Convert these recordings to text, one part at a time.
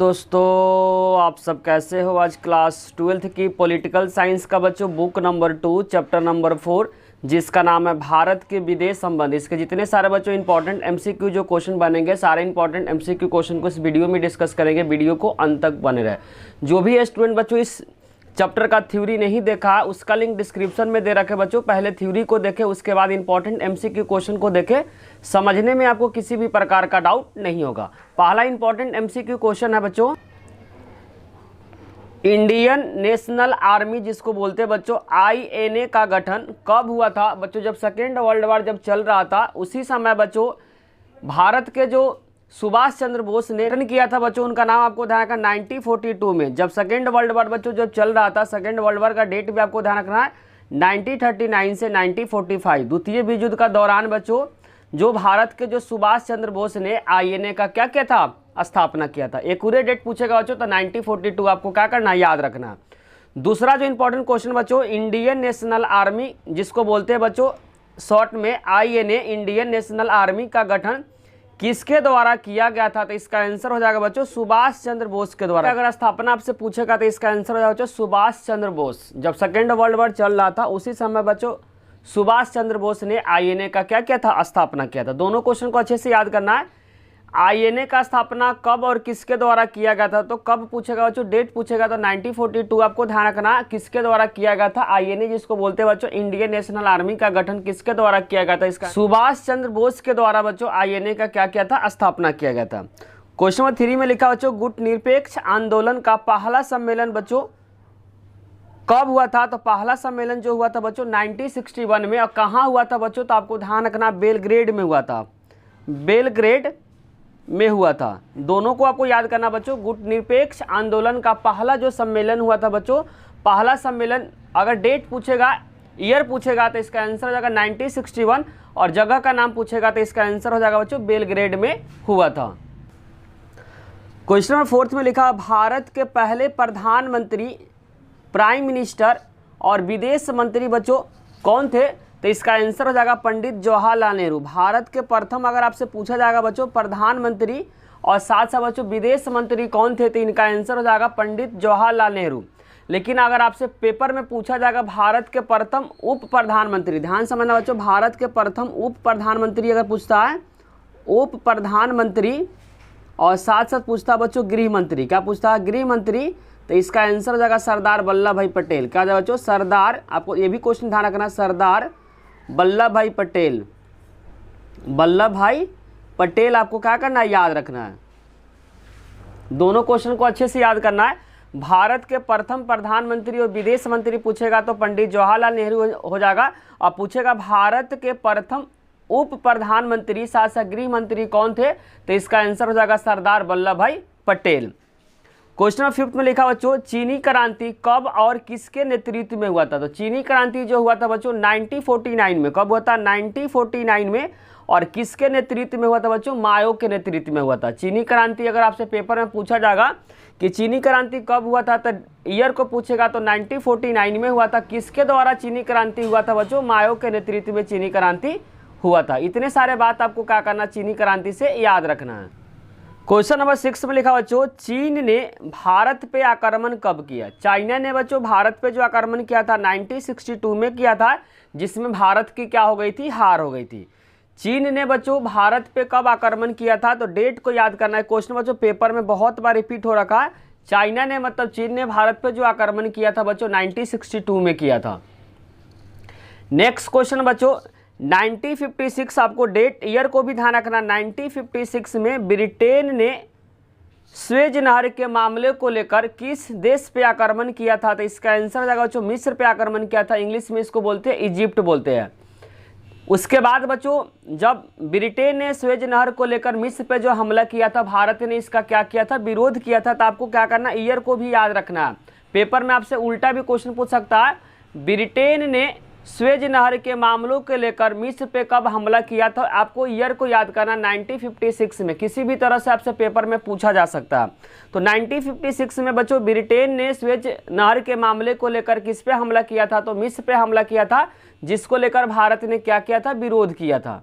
दोस्तों आप सब कैसे हो। आज क्लास 12th की पॉलिटिकल साइंस का बच्चों बुक नंबर 2 चैप्टर नंबर 4 जिसका नाम है भारत के विदेश संबंध। इसके जितने सारे बच्चों इंपॉर्टेंट एमसीक्यू जो क्वेश्चन बनेंगे सारे इंपॉर्टेंट एमसीक्यू क्वेश्चन को इस वीडियो में डिस्कस करेंगे। वीडियो को अंत तक बने रहे। जो भी स्टूडेंट बच्चों इस चैप्टर का थ्योरी नहीं देखा उसका लिंक डिस्क्रिप्शन में दे रखे बच्चों। पहले थ्योरी को देखें, उसके बाद इंपॉर्टेंट एमसीक्यू क्वेश्चन को देखें। समझने में आपको किसी भी प्रकार का डाउट नहीं होगा। पहला इंपॉर्टेंट एमसीक्यू क्वेश्चन है बच्चों, इंडियन नेशनल आर्मी जिसको बोलते हैं बच्चों आईएनए का गठन कब हुआ था। बच्चों जब सेकेंड वर्ल्ड वॉर जब चल रहा था उसी समय बच्चों भारत के जो सुभाष चंद्र बोस ने गठन किया था बच्चों, उनका नाम आपको ध्यान रखना 1942 में। जब सेकेंड वर्ल्ड वॉर बच्चों जब चल रहा था, सेकेंड वर्ल्ड वॉर का डेट भी आपको ध्यान रखना है 1939 से 1945। द्वितीय विश्व युद्ध का दौरान बच्चों जो भारत के जो सुभाष चंद्र बोस ने आईएनए का क्या किया था, स्थापना किया था। एक्यूरेट डेट पूछेगा बच्चों तो 1942 आपको क्या करना, याद रखना। दूसरा जो इंपॉर्टेंट क्वेश्चन बच्चों, इंडियन नेशनल आर्मी जिसको बोलते हैं बच्चों शॉर्ट में आईएनए, इंडियन नेशनल आर्मी का गठन किसके द्वारा किया गया था। तो इसका आंसर हो जाएगा बच्चों सुभाष चंद्र बोस के द्वारा। अगर स्थापना आपसे पूछेगा तो इसका आंसर हो जाएगा बच्चों सुभाष चंद्र बोस। जब सेकेंड वर्ल्ड वॉर चल रहा था उसी समय बच्चों सुभाष चंद्र बोस ने आईएनए का क्या किया था, स्थापना किया था। दोनों क्वेश्चन को अच्छे से याद करना है। आईएनए का स्थापना कब और किसके द्वारा किया गया था, तो कब पूछेगा बच्चों, डेट पूछेगा तो 1942 आपको ध्यान रखना। किसके द्वारा किया गया था आईएनए जिसको बोलते हैं बच्चों इंडियन नेशनल आर्मी का गठन किसके द्वारा किया गया था, इसका सुभाष चंद्र बोस के द्वारा बच्चों आईएनए का क्या किया था, स्थापना किया गया था। क्वेश्चन नंबर 3 में लिखा बच्चों गुटनिरपेक्ष आंदोलन का पहला सम्मेलन बच्चों कब हुआ था। तो पहला सम्मेलन जो हुआ था बच्चों 1961 में। और कहाँ हुआ था बच्चों, तो आपको ध्यान रखना बेलग्रेड में हुआ था, बेलग्रेड में हुआ था। दोनों को आपको याद करना बच्चों। गुटनिरपेक्ष आंदोलन का पहला जो सम्मेलन हुआ था बच्चों, पहला सम्मेलन अगर डेट पूछेगा, ईयर पूछेगा तो इसका आंसर हो जाएगा 1961 और जगह का नाम पूछेगा तो इसका आंसर हो जाएगा बच्चों बेलग्रेड में हुआ था। क्वेश्चन नंबर 4 में लिखा भारत के पहले प्रधानमंत्री, प्राइम मिनिस्टर और विदेश मंत्री बच्चों कौन थे। तो इसका आंसर हो जाएगा पंडित जवाहरलाल नेहरू। भारत के प्रथम अगर आपसे पूछा जाएगा बच्चों प्रधानमंत्री और साथ साथ बच्चों विदेश मंत्री कौन थे, तो इनका आंसर हो जाएगा पंडित जवाहरलाल नेहरू। लेकिन अगर आपसे पेपर में पूछा जाएगा भारत के प्रथम उप प्रधानमंत्री, ध्यान समझना बच्चों, भारत के प्रथम उप प्रधानमंत्री अगर पूछता है उप प्रधानमंत्री और साथ साथ पूछता बच्चों गृह मंत्री, क्या पूछता है, गृह मंत्री, तो इसका आंसर हो जाएगा सरदार वल्लभ भाई पटेल। क्या जाएगा बच्चों, सरदार, आपको ये भी क्वेश्चन ध्यान रखना, सरदार वल्लभ भाई पटेल, वल्लभ भाई पटेल आपको क्या करना है, याद रखना है। दोनों क्वेश्चन को अच्छे से याद करना है। भारत के प्रथम प्रधानमंत्री और विदेश मंत्री पूछेगा तो पंडित जवाहरलाल नेहरू हो जाएगा। और पूछेगा भारत के प्रथम उप प्रधानमंत्री साथ साथ गृह मंत्री कौन थे, तो इसका आंसर हो जाएगा सरदार वल्लभ भाई पटेल। क्वेश्चन नंबर 5 में लिखा बच्चों चीनी क्रांति कब और किसके नेतृत्व में हुआ था। तो चीनी क्रांति जो हुआ था बच्चों 1949 में, कब हुआ था, 1949 में। और किसके नेतृत्व में हुआ था बच्चों, माओ के नेतृत्व में हुआ था। चीनी क्रांति अगर आपसे पेपर में पूछा जाएगा कि चीनी क्रांति कब हुआ था, तो ईयर को पूछेगा तो 1949 में हुआ था। किसके द्वारा चीनी क्रांति हुआ था बच्चों, माओ के नेतृत्व में चीनी क्रांति हुआ था। इतने सारे बात आपको क्या करना, चीनी क्रांति से याद रखना है। क्वेश्चन नंबर 6 में लिखा बच्चों चीन ने भारत पे आक्रमण कब किया। चाइना ने बच्चों भारत पे जो आक्रमण किया था 1962 में किया था, जिसमें भारत की क्या हो गई थी, हार हो गई थी। चीन ने बच्चों भारत पे कब आक्रमण किया था, तो डेट को याद करना है। क्वेश्चन बच्चों पेपर में बहुत बार रिपीट हो रखा है। चाइना ने मतलब चीन ने भारत पे जो आक्रमण किया था बच्चों 1962 में किया था। नेक्स्ट क्वेश्चन बच्चों 1956, आपको डेट ईयर को भी ध्यान रखना। 1956 में ब्रिटेन ने स्वेज नहर के मामले को लेकर किस देश पे आक्रमण किया था, तो इसका आंसर हो जाएगा बच्चों मिस्र पे आक्रमण किया था। इंग्लिश में इसको बोलते हैं इजिप्ट बोलते हैं। उसके बाद बच्चों जब ब्रिटेन ने स्वेज नहर को लेकर मिस्र पे जो हमला किया था, भारत ने इसका क्या किया था, विरोध किया था। तो आपको क्या करना, ईयर को भी याद रखना है। पेपर में आपसे उल्टा भी क्वेश्चन पूछ सकता है, ब्रिटेन ने स्वेज नहर के मामलों के लेकर मिस्र पे कब हमला किया था, आपको ईयर को याद करना 1956 में। किसी भी तरह से आपसे पेपर में पूछा जा सकता है। तो 1956 में बच्चों ब्रिटेन ने स्वेज नहर के मामले को लेकर किस पे हमला किया था, तो मिस्र पे हमला किया था, जिसको लेकर भारत ने क्या किया था, विरोध किया था।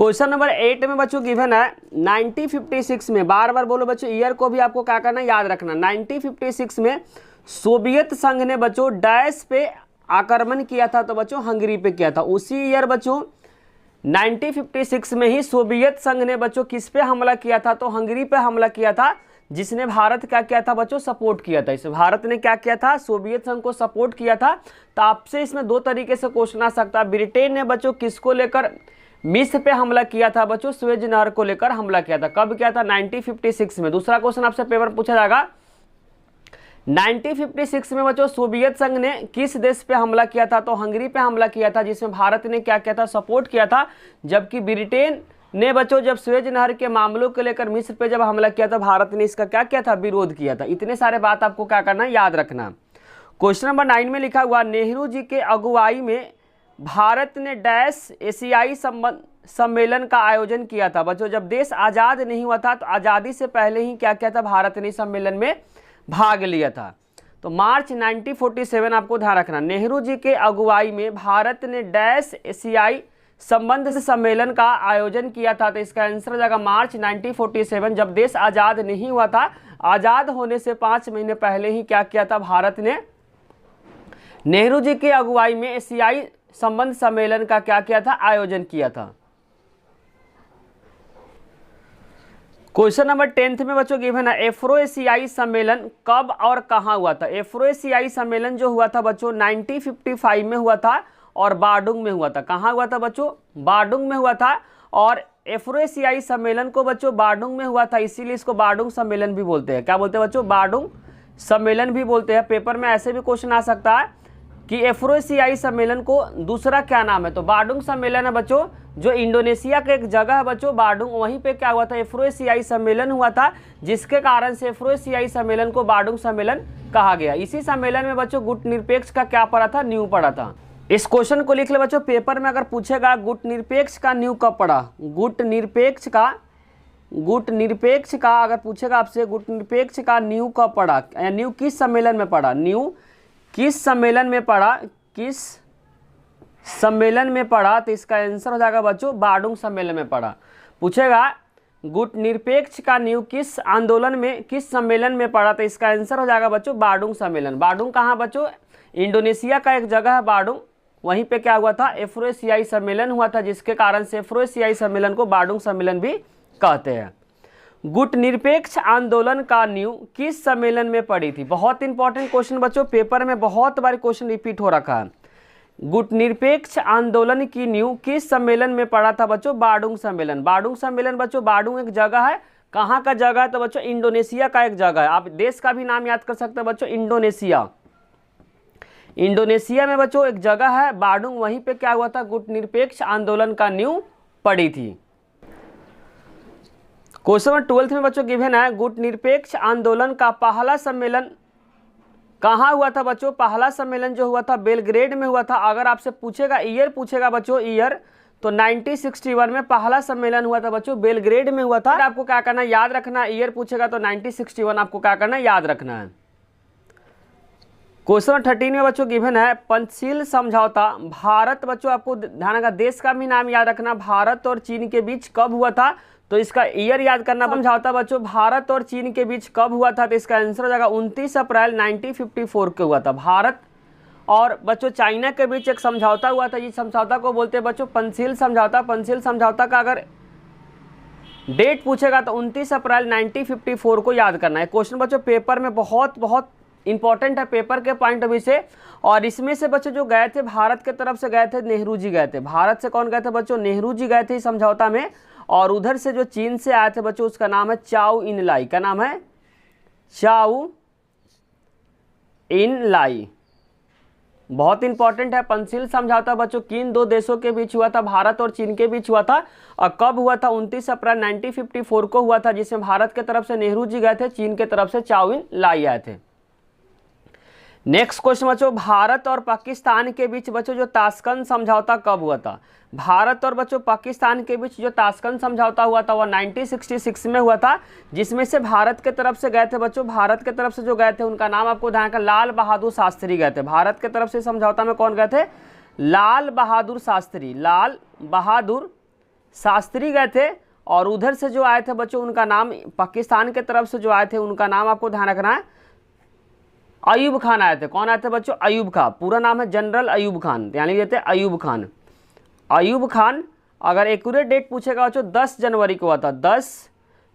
क्वेश्चन नंबर 8 में बच्चों गिवन है 1956 में, बार बार बोलो बच्चों, ईयर को भी आपको क्या करना, याद रखना। 1956 में सोवियत संघ ने बच्चों डैश पे आक्रमण किया था, तो बच्चों हंगरी पे किया था। उसी ईयर बच्चों 1956 में ही सोवियत संघ ने बच्चों किस पे हमला किया था, तो हंगरी पे हमला किया था, जिसने भारत क्या किया था बच्चों, सपोर्ट किया था। इस भारत ने क्या किया था, सोवियत संघ को सपोर्ट किया था। तो आपसे इसमें दो तरीके से क्वेश्चन आ सकता है। ब्रिटेन ने बच्चों किसको लेकर मिस्र पे हमला किया था बच्चों, सुएज नहर को लेकर हमला किया था। कब किया था, 1956 में। दूसरा क्वेश्चन आपसे पेपर में पूछा जाएगा 1956 में बच्चों सोवियत संघ ने किस देश पे हमला किया था, तो हंगरी पे हमला किया था, जिसमें भारत ने क्या किया था, सपोर्ट किया था। जबकि ब्रिटेन ने बच्चों जब सुएज नहर के मामलों को लेकर मिस्र पे जब हमला किया था, भारत ने इसका क्या किया था, विरोध किया था। इतने सारे बात आपको क्या करना है, याद रखना। क्वेश्चन नंबर 9 में लिखा हुआ, नेहरू जी के अगुवाई में भारत ने डैश एशियाई सम्मेलन का आयोजन किया था। बच्चों जब देश आज़ाद नहीं हुआ था, तो आज़ादी से पहले ही क्या किया था, भारत ने सम्मेलन में भाग लिया था। तो मार्च 1947 आपको ध्यान रखना। नेहरू जी के अगुवाई में भारत ने डैश एशियाई संबंध सम्मेलन का आयोजन किया था, तो इसका आंसर हो जाएगा मार्च 1947। जब देश आज़ाद नहीं हुआ था, आज़ाद होने से 5 महीने पहले ही क्या किया था, भारत ने नेहरू जी के अगुवाई में एशियाई संबंध सम्मेलन का क्या किया था, आयोजन किया था। क्वेश्चन नंबर 10 में बच्चों गिवन है, एफ्रो एशियाई सम्मेलन कब और कहां हुआ था। एफ्रो एशियाई सम्मेलन जो हुआ था बच्चों 1955 में हुआ था और बार्डुंग में हुआ था। कहां हुआ था बच्चों, बार्डुंग में हुआ था। और एफ्रो एशियाई सम्मेलन को बच्चों बार्डुंग में हुआ था, इसीलिए इसको बार्डुंग सम्मेलन भी बोलते हैं। क्या बोलते हैं बच्चों, बार्डुंग सम्मेलन भी बोलते हैं। पेपर में ऐसे भी क्वेश्चन आ सकता है कि एफ्रो एशियाई सम्मेलन को दूसरा क्या नाम है, तो बार्डुंग सम्मेलन है बच्चों, जो इंडोनेशिया का एक जगह है बच्चों बार्डुंग, वहीं पे क्या हुआ था, एफ्रो एशियाई सम्मेलन हुआ था, जिसके कारण से एफ्रो एशियाई सम्मेलन को बार्डुंग सम्मेलन कहा गया। इसी सम्मेलन में बच्चों गुटनिरपेक्ष का क्या पड़ा था, नींव पड़ा था। इस क्वेश्चन को लिख ले बच्चों, पेपर में अगर पूछेगा गुटनिरपेक्ष का नींव कब पड़ा, गुटनिरपेक्ष का अगर पूछेगा आपसे, गुटनिरपेक्ष का नींव कब पड़ा, नींव किस सम्मेलन में पड़ा, नींव किस सम्मेलन में पड़ा, किस सम्मेलन में पड़ा, तो इसका आंसर हो जाएगा बच्चों बार्डुंग सम्मेलन में पड़ा। पूछेगा गुटनिरपेक्ष का नींव किस आंदोलन में, किस सम्मेलन में पड़ा, तो इसका आंसर हो जाएगा बच्चों बार्डुंग सम्मेलन। बार्डुंग कहाँ बच्चों, इंडोनेशिया का एक जगह है बार्डुंग, वहीं पे क्या हुआ था, एफ्रो एशियाई सम्मेलन हुआ था, जिसके कारण से एफ्रो एशियाई सम्मेलन को बार्डुंग सम्मेलन भी कहते हैं। गुटनिरपेक्ष आंदोलन का नींव किस सम्मेलन में पड़ी थी। बहुत इंपॉर्टेंट क्वेश्चन बच्चों, पेपर में बहुत बार क्वेश्चन रिपीट हो रखा है। गुटनिरपेक्ष आंदोलन की नींव किस सम्मेलन में पड़ा था बच्चों, बार्डुंग सम्मेलन। बार्डुंग सम्मेलन बच्चों, बार्डुंग एक जगह है, कहाँ का जगह है, तो बच्चों इंडोनेशिया का एक जगह है। आप देश का भी नाम याद कर सकते हैं बच्चों, इंडोनेशिया। इंडोनेशिया में बच्चों एक जगह है बार्डुंग, वहीं पे क्या हुआ था, गुटनिरपेक्ष आंदोलन का नींव पड़ी थी। क्वेश्चन नंबर 12 में बच्चों गिवन है, गुटनिरपेक्ष आंदोलन का पहला सम्मेलन कहाँ हुआ था बच्चों। पहला सम्मेलन जो हुआ था बेलग्रेड में हुआ था। अगर आपसे पूछेगा ईयर, पूछेगा बच्चों ईयर, तो 1961 में पहला सम्मेलन हुआ था बच्चों, बेलग्रेड में हुआ था। आपको क्या करना है, याद रखना। ईयर पूछेगा तो 1961 आपको क्या करना है, याद रखना है। क्वेश्चन नंबर 13 में बच्चों गिवन है, पंचशील समझौता भारत, बच्चों आपको ध्यान रखना, देश का भी नाम याद रखना, भारत और चीन के बीच कब हुआ था, तो इसका ईयर याद करना। समझौता बच्चों भारत और चीन के बीच कब हुआ था, तो इसका आंसर हो जाएगा 29 अप्रैल 1954 को हुआ था। भारत और बच्चों चाइना के बीच एक समझौता हुआ था, इस समझौता को बोलते हैं बच्चों पंचशील समझौता। पंचशील समझौता का अगर डेट पूछेगा तो 29 अप्रैल 1954 को याद करना है। क्वेश्चन बच्चों पेपर में बहुत इंपॉर्टेंट है, पेपर के पॉइंट ऑफ व्यू से। और इसमें से बच्चों जो गए थे भारत के तरफ से गए थे, नेहरू जी गए थे। भारत से कौन गए थे बच्चों, नेहरू जी गए थे इस समझौता में। और उधर से जो चीन से आए थे बच्चों, उसका नाम है चाउ इन लाई। क्या नाम है, चाउ इन लाई। बहुत इंपॉर्टेंट है। पंचशील समझौता बच्चों किन दो देशों के बीच हुआ था, भारत और चीन के बीच हुआ था। और कब हुआ था, 29 अप्रैल 1954 को हुआ था, जिसमें भारत के तरफ से नेहरू जी गए थे, चीन के तरफ से चाउ इन लाई आए थे। नेक्स्ट क्वेश्चन बच्चों, भारत और पाकिस्तान के बीच बच्चों जो ताशकंद समझौता कब हुआ था। भारत और बच्चों पाकिस्तान के बीच जो ताशकंद समझौता हुआ था वह 1966 में हुआ था, जिसमें से भारत के तरफ से गए थे बच्चों, भारत के तरफ से जो गए थे उनका नाम आपको ध्यान रखना, लाल बहादुर शास्त्री गए थे। भारत के तरफ से समझौता में कौन गए थे, लाल बहादुर शास्त्री। लाल बहादुर शास्त्री गए थे, और उधर से जो आए थे बच्चों उनका नाम, पाकिस्तान के तरफ से जो आए थे उनका नाम आपको ध्यान रखना है, अयूब खान आए थे। कौन आए थे बच्चों? अयूब खान। पूरा नाम है जनरल अयूब खान, यानी कहते हैं अयूब खान। अयूब खान, अगर एक्यूरेट डेट पूछेगा बच्चों 10 जनवरी को हुआ था, 10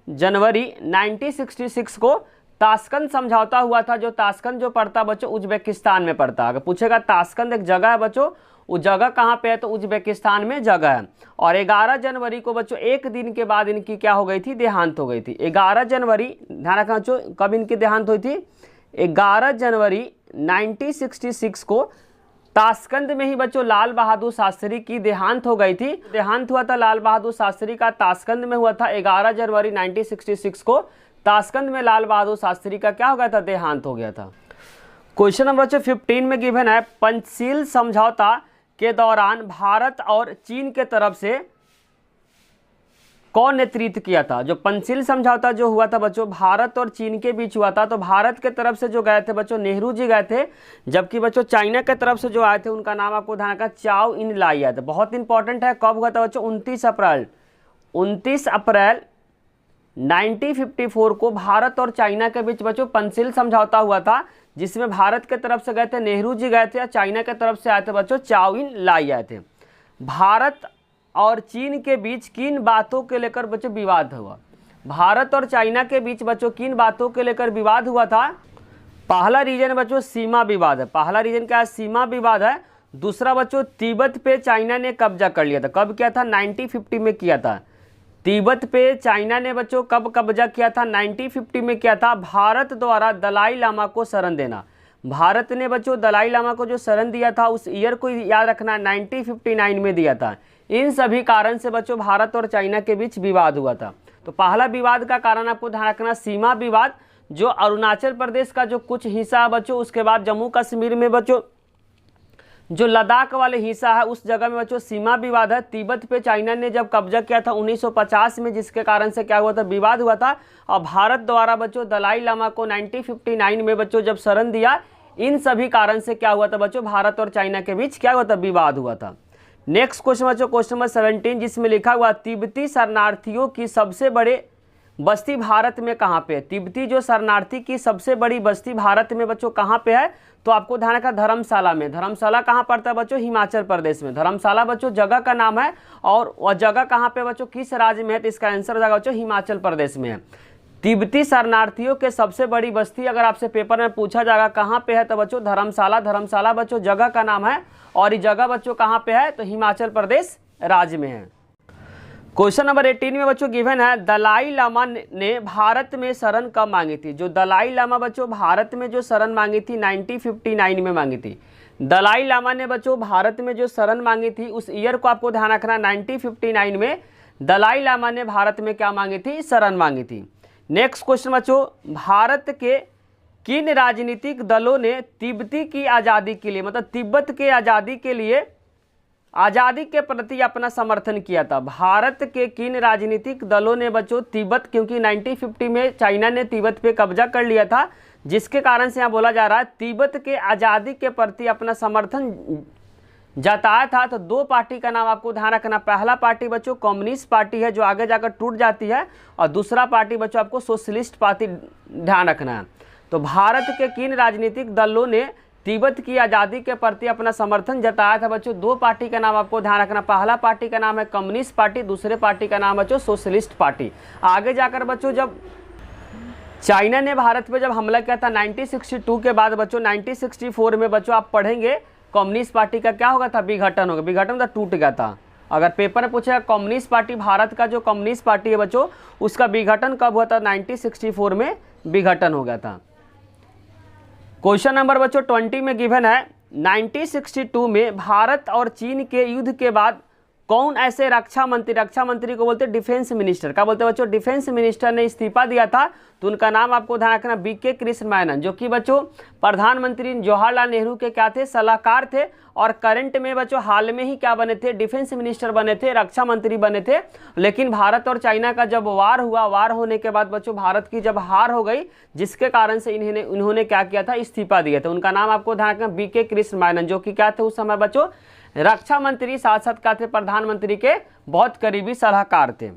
जनवरी 1966 को ताशकंद समझौता हुआ था। जो ताशकंद जो पड़ता बच्चों उज्बेकिस्तान में पड़ता। अगर पूछेगा ताशकंद एक जगह है बच्चों, वो जगह कहाँ पे है? तो उज्बेकिस्तान में जगह है। और 11 जनवरी को बच्चों एक दिन के बाद इनकी क्या हो गई थी? देहांत हो गई थी। 11 जनवरी, ध्यान रखना बच्चों, कब इनकी देहांत हुई थी? 11 जनवरी 1966 को ताशकंद में ही बच्चों लाल बहादुर शास्त्री की देहांत हो गई थी। देहांत हुआ था लाल बहादुर शास्त्री का, ताशकंद में हुआ था 11 जनवरी 1966 को। ताशकंद में लाल बहादुर शास्त्री का क्या हो गया था? देहांत हो गया था। क्वेश्चन नंबर 15 में गिवन है, पंचशील समझौता के दौरान भारत और चीन के तरफ से कौन नेतृत्व किया था? जो पंचशील समझौता जो हुआ था बच्चों भारत और चीन के बीच हुआ था, तो भारत के तरफ से जो गए थे बच्चों नेहरू जी गए थे, जबकि बच्चों चाइना के तरफ से जो आए थे उनका नाम आपको ध्यान रखना, चाओ इन लाई आए थे। बहुत इंपॉर्टेंट है, कब हुआ था बच्चों? 29 अप्रैल 1954 को भारत और चाइना के बीच बच्चों पंचशील समझौता हुआ था, जिसमें भारत के तरफ से गए थे नेहरू जी गए थे, और चाइना के तरफ से आए थे बच्चों चाओ इन लाई आए थे। भारत और चीन के बीच किन बातों के लेकर बच्चों विवाद हुआ? भारत और चाइना के बीच बच्चों किन बातों के लेकर विवाद हुआ था? पहला रीजन बच्चों सीमा विवाद है। पहला रीजन क्या है? सीमा विवाद है। दूसरा बच्चों तिब्बत पे चाइना ने कब्जा कर लिया था। कब किया था? 1950 में किया था। तिब्बत पे चाइना ने बच्चों कब कब्जा किया था? 1950 में किया था। भारत द्वारा दलाई लामा को शरण देना। भारत ने बच्चों दलाई लामा को जो शरण दिया था उस ईयर को याद रखना, 1959 में दिया था। इन सभी कारण से बच्चों भारत और चाइना के बीच विवाद हुआ था। तो पहला विवाद का कारण आपको ध्यान रखना सीमा विवाद, जो अरुणाचल प्रदेश का जो कुछ हिस्सा है बच्चों, उसके बाद जम्मू कश्मीर में बच्चों जो लद्दाख वाले हिस्सा है उस जगह में बच्चों सीमा विवाद है। तिब्बत पे चाइना ने जब कब्जा किया था 1950 में, जिसके कारण से क्या हुआ था? विवाद हुआ था। और भारत द्वारा बच्चों दलाई लामा को 1959 में बच्चों जब शरण दिया, इन सभी कारण से क्या हुआ था बच्चों? भारत और चाइना के बीच क्या हुआ था? विवाद हुआ था। नेक्स्ट क्वेश्चन बच्चों, क्वेश्चन नंबर 17, जिसमें लिखा हुआ तिब्बती शरणार्थियों की सबसे बड़े बस्ती भारत में कहाँ पे है? तिब्बती जो शरणार्थी की सबसे बड़ी बस्ती भारत में बच्चों कहाँ पे है? तो आपको ध्यान रखना धर्मशाला में। धर्मशाला कहाँ पड़ता है बच्चों? हिमाचल प्रदेश में। धर्मशाला बच्चों जगह का नाम है, और वह जगह कहाँ पे बच्चों? किस राज्य में है? तो इसका आंसर हो जाएगा बच्चों हिमाचल प्रदेश में है। तिब्बती शरणार्थियों के सबसे बड़ी बस्ती अगर आपसे पेपर में पूछा जाएगा कहाँ पे है, तो बच्चों धर्मशाला। धर्मशाला बच्चों जगह का नाम है, और ये जगह बच्चों कहाँ पे है? तो हिमाचल प्रदेश राज्य में है। क्वेश्चन नंबर 18 में बच्चों गिवन है, दलाई लामा ने भारत में शरण कब मांगी थी? जो दलाई लामा बच्चों भारत में जो शरण मांगी थी 1959 में मांगी थी। दलाई लामा ने बच्चों भारत में जो शरण मांगी थी उस ईयर को आपको ध्यान रखना, 1959 में दलाई लामा ने भारत में क्या मांगी थी? शरण मांगी थी। नेक्स्ट क्वेश्चन बच्चों, भारत के किन राजनीतिक दलों ने तिब्बती की आज़ादी के लिए, मतलब तिब्बत के आज़ादी के लिए, आज़ादी के प्रति अपना समर्थन किया था? भारत के किन राजनीतिक दलों ने बच्चों तिब्बत, क्योंकि 1950 में चाइना ने तिब्बत पे कब्जा कर लिया था, जिसके कारण से यहाँ बोला जा रहा है तिब्बत के आज़ादी के प्रति अपना समर्थन जताया था। तो दो पार्टी का नाम आपको ध्यान रखना। पहला पार्टी बच्चों कम्युनिस्ट पार्टी है जो आगे जाकर टूट जाती है, और दूसरा पार्टी बच्चों आपको सोशलिस्ट पार्टी ध्यान रखना है। तो भारत के किन राजनीतिक दलों ने तिब्बत की आज़ादी के प्रति अपना समर्थन जताया था बच्चों? दो पार्टी का नाम आपको ध्यान रखना। पहला पार्टी का नाम है कम्युनिस्ट पार्टी, दूसरे पार्टी का नाम बच्चों सोशलिस्ट पार्टी। आगे जाकर बच्चों जब चाइना ने भारत पे जब हमला किया था 1962 के बाद बच्चों 1964 में बच्चों आप पढ़ेंगे कम्युनिस्ट पार्टी का क्या होगा था? विघटन होगा। विघटन मतलब टूट गया था। अगर पेपर में पूछेगा कम्युनिस्ट पार्टी, भारत का जो कम्युनिस्ट पार्टी है बच्चों उसका विघटन कब हुआ था? 1964 में विघटन हो गया था। क्वेश्चन नंबर बच्चों 20 में गिवन है, 1962 में भारत और चीन के युद्ध के बाद कौन ऐसे रक्षा मंत्री को बोलते हैं डिफेंस मिनिस्टर, क्या बोलते हैं बच्चों? डिफेंस मिनिस्टर ने इस्तीफा दिया था, तो उनका नाम आपको ध्यान रखना बीके कृष्ण मेनन, जो कि बच्चों प्रधानमंत्री जवाहरलाल नेहरू के क्या थे? सलाहकार थे, और करंट में बच्चों हाल में ही क्या बने थे? डिफेंस मिनिस्टर बने थे, रक्षा मंत्री बने थे। लेकिन भारत और चाइना का जब वार हुआ, वार होने के बाद बच्चों भारत की जब हार हो गई, जिसके कारण से इन्होंने क्या किया था? इस्तीफा दिया था। उनका नाम आपको ध्यान रखना बीके कृष्ण मेनन, जो कि क्या थे उस समय बच्चों? रक्षा मंत्री, साथ साथ क्या थे, प्रधानमंत्री के बहुत करीबी सलाहकार थे।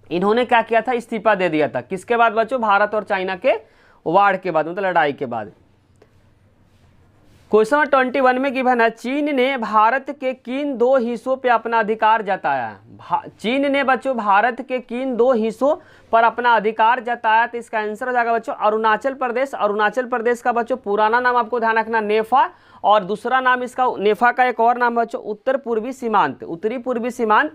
इन्होंने क्या किया था, इस्तीफा दे दिया था। किसके बाद बच्चों, भारत और चाइना के वार के बाद, मतलब लड़ाई के बाद। क्वेश्चन नंबर 21 में गिवन है, चीन ने भारत के किन दो हिस्सों पे अपना अधिकार जताया है। चीन ने बच्चों भारत के किन दो हिस्सों पर अपना अधिकार जताया, तो इसका आंसर हो जाएगा बच्चों अरुणाचल प्रदेश। अरुणाचल प्रदेश का बच्चों पुराना नाम आपको ध्यान रखना नेफा, और दूसरा नाम इसका, नेफा का एक और नाम बच्चों उत्तर पूर्वी सीमांत, उत्तरी पूर्वी सीमांत।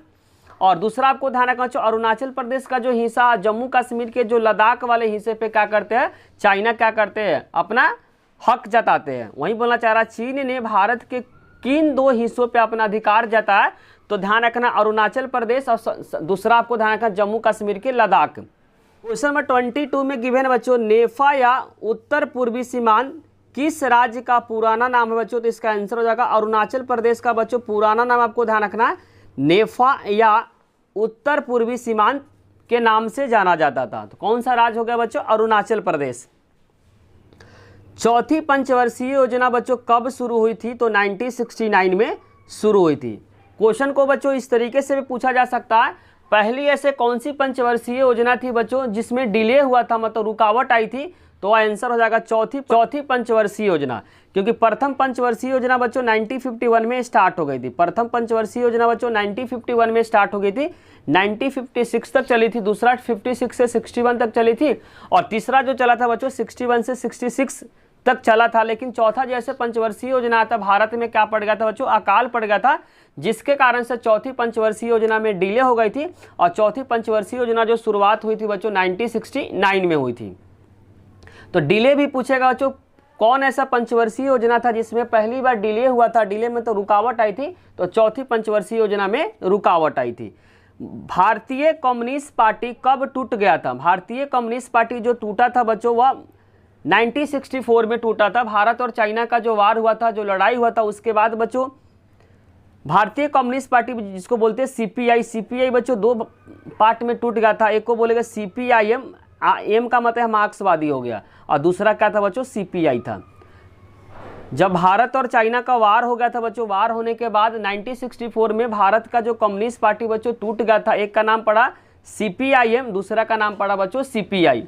और दूसरा आपको ध्यान रखना बच्चों, अरुणाचल प्रदेश का जो हिस्सा जम्मू कश्मीर के जो लद्दाख वाले हिस्से पे क्या करते हैं, चाइना क्या करते हैं, अपना हक जताते हैं। वहीं बोलना चाह रहा, चीन ने भारत के किन दो हिस्सों पे अपना अधिकार जताया, तो ध्यान रखना अरुणाचल प्रदेश, और दूसरा आपको ध्यान रखना जम्मू कश्मीर के लद्दाख। क्वेश्चन नंबर 22 में गिवन बच्चों, नेफा या उत्तर पूर्वी सीमांत किस राज्य का पुराना नाम है बच्चों, तो इसका आंसर हो जाएगा अरुणाचल प्रदेश का बच्चों पुराना नाम आपको ध्यान रखना नेफा या उत्तर पूर्वी सीमांत के नाम से जाना जाता था। तो कौन सा राज्य हो गया बच्चों, अरुणाचल प्रदेश। चौथी पंचवर्षीय योजना बच्चों कब शुरू हुई थी, तो 1969 में शुरू हुई थी। क्वेश्चन को बच्चों इस तरीके से भी पूछा जा सकता है, पहली ऐसे कौन सी पंचवर्षीय योजना थी बच्चों जिसमें डिले हुआ था, मतलब रुकावट आई थी, तो आंसर हो जाएगा चौथी पंचवर्षीय योजना। क्योंकि प्रथम पंचवर्षीय योजना बच्चों 1951 में स्टार्ट हो गई थी। प्रथम पंचवर्षीय योजना बच्चों 1951 में स्टार्ट हो गई थी, 1956 तक चली थी, दूसरा 56 से 61 तक चली थी, और तीसरा जो चला था बच्चों 61 से 66 तक चला था। लेकिन चौथा जैसे पंचवर्षीय योजना आता, भारत में क्या पड़ गया था बच्चों, अकाल पड़ गया था, जिसके कारण से चौथी पंचवर्षीय योजना में डिले हो गई थी। और चौथी पंचवर्षीय योजना जो शुरुआत हुई थी बच्चों 1969 में हुई थी। तो डिले भी पूछेगा बच्चों, कौन ऐसा पंचवर्षीय योजना था जिसमें पहली बार डिले हुआ था, डिले में तो रुकावट आई थी, तो चौथी पंचवर्षीय योजना में रुकावट आई थी। भारतीय कम्युनिस्ट पार्टी कब टूट गया था, भारतीय कम्युनिस्ट पार्टी जो टूटा था बच्चों वह 1964 में टूटा था। भारत और चाइना का जो वार हुआ था, जो लड़ाई हुआ था, उसके बाद बच्चों भारतीय कम्युनिस्ट पार्टी जिसको बोलते हैं सीपीआई बच्चों दो पार्ट में टूट गया था। एक को बोलेगा सीपीआईएम, एम का मतलब है मार्क्सवादी हो गया, और दूसरा क्या था बच्चों, सीपीआई था। जब भारत और चाइना का वार हो गया था बच्चों, वार होने के बाद 1964 में भारत का जो कम्युनिस्ट पार्टी बच्चों टूट गया था। एक का नाम पड़ा सीपीआईएम, दूसरा का नाम पड़ा बच्चों सीपीआई।